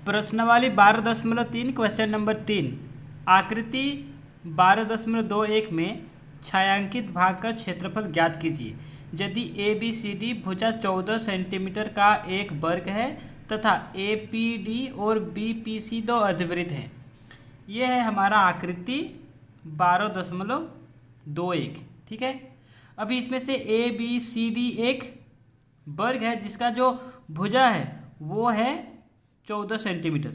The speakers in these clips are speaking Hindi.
प्रश्नावली 12.3 क्वेश्चन नंबर 3 आकृति 12.21 में छायांकित भाग का क्षेत्रफल ज्ञात कीजिए। यदि ए बी सी डी भुजा 14 सेंटीमीटर का एक वर्ग है तथा ए पी डी और बी पी सी दो अर्धवृत्त हैं। यह है हमारा आकृति 12.21। ठीक है, अभी इसमें से ए बी सी डी एक वर्ग है जिसका जो भुजा है वो है 14 सेंटीमीटर।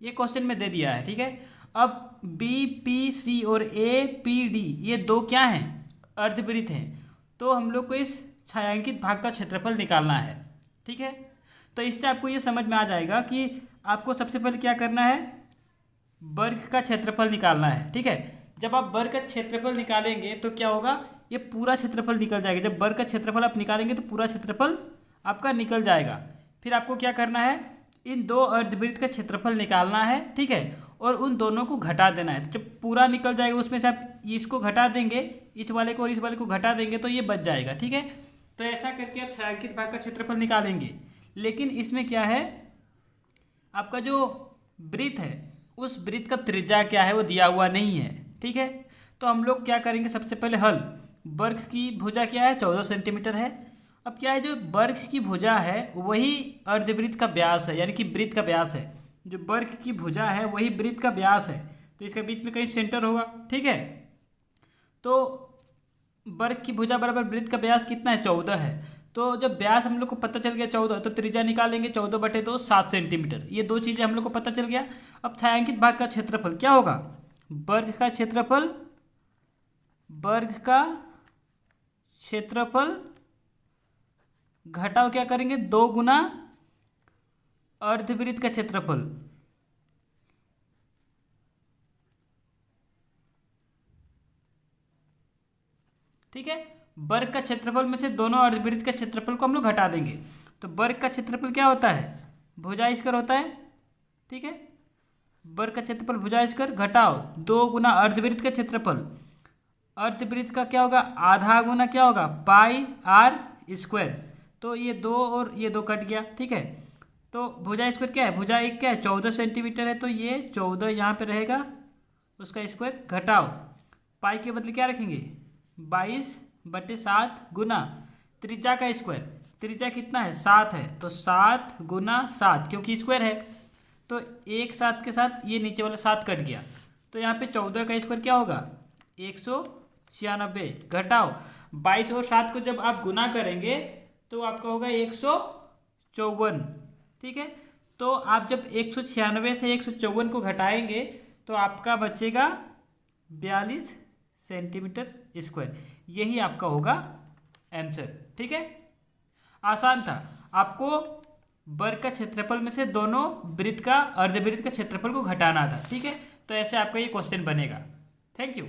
ये क्वेश्चन में दे दिया है। ठीक है, अब बी पी सी और ए पी डी ये दो क्या हैं? अर्धवृत्त हैं। तो हम लोग को इस छायांकित भाग का क्षेत्रफल निकालना है। ठीक है, तो इससे आपको ये समझ में आ जाएगा कि आपको सबसे पहले क्या करना है, वर्ग का क्षेत्रफल निकालना है। ठीक है, जब आप वर्ग का क्षेत्रफल निकालेंगे तो क्या होगा, ये पूरा क्षेत्रफल निकल जाएगा। जब वर्ग का क्षेत्रफल आप निकालेंगे तो पूरा क्षेत्रफल आपका निकल जाएगा। फिर आपको क्या करना है, इन दो अर्धवृत्त का क्षेत्रफल निकालना है। ठीक है, और उन दोनों को घटा देना है। तो जब पूरा निकल जाएगा उसमें से आप इसको घटा देंगे, इस वाले को और इस वाले को घटा देंगे तो ये बच जाएगा। ठीक है, तो ऐसा करके आप छायांकित भाग का क्षेत्रफल निकालेंगे। लेकिन इसमें क्या है, आपका जो वृत्त है उस वृत्त का त्रिज्या क्या है वो दिया हुआ नहीं है। ठीक है, तो हम लोग क्या करेंगे, सबसे पहले हल, वर्ग की भुजा क्या है 14 सेंटीमीटर है। अब क्या है, जो वर्ग की भुजा है वही अर्धवृत्त का व्यास है, यानी कि वृत्त का व्यास है। जो वर्ग की भुजा है वही वृत्त का व्यास है, तो इसके बीच में कहीं सेंटर होगा। ठीक है, तो वर्ग की भुजा बराबर वृत्त का व्यास कितना है, 14 है। तो जब व्यास हम लोग को पता चल गया 14, तो त्रिज्या निकालेंगे 14/2 7 सेंटीमीटर। ये दो चीज़ें हम लोग को पता चल गया। अब छायांकित भाग का क्षेत्रफल क्या होगा, वर्ग का क्षेत्रफल घटाओ क्या करेंगे, 2 गुना अर्धवृत्त का क्षेत्रफल। ठीक है, वर्ग का क्षेत्रफल में से दोनों अर्धवृत्त का क्षेत्रफल को हम लोग घटा देंगे। तो वर्ग का क्षेत्रफल क्या होता है, भुजा स्क्वायर होता है। ठीक है, वर्ग का क्षेत्रफल भुजा स्क्वायर घटाओ 2 गुना अर्धवृत्त का क्षेत्रफल। अर्धवृत्त का क्या होगा, आधा गुना क्या होगा, पाई आर स्क्वायर। तो ये 2 और ये 2 कट गया। ठीक है, तो भुजा स्क्वायर क्या है, भुजा एक क्या है 14 सेंटीमीटर है, तो ये 14 यहाँ पे रहेगा, उसका स्क्वायर घटाओ पाई के बदले क्या रखेंगे 22/7 गुना त्रिज्या का स्क्वायर। त्रिज्या कितना है 7 है, तो 7 गुना 7 क्योंकि स्क्वायर है, तो एक 7 के साथ ये नीचे वाला 7 कट गया। तो यहाँ पे 14 का स्क्वायर क्या होगा 196 घटाओ 22 और 7 को जब आप गुना करेंगे तो आपका होगा 154। ठीक है, तो आप जब 196 से 154 को घटाएंगे तो आपका बचेगा 42 सेंटीमीटर स्क्वायर। यही आपका होगा आंसर। ठीक है, आसान था। आपको वर्ग का क्षेत्रफल में से दोनों वृत्त का अर्धवृत्त का क्षेत्रफल को घटाना था। ठीक है, तो ऐसे आपका ये क्वेश्चन बनेगा। Thank you.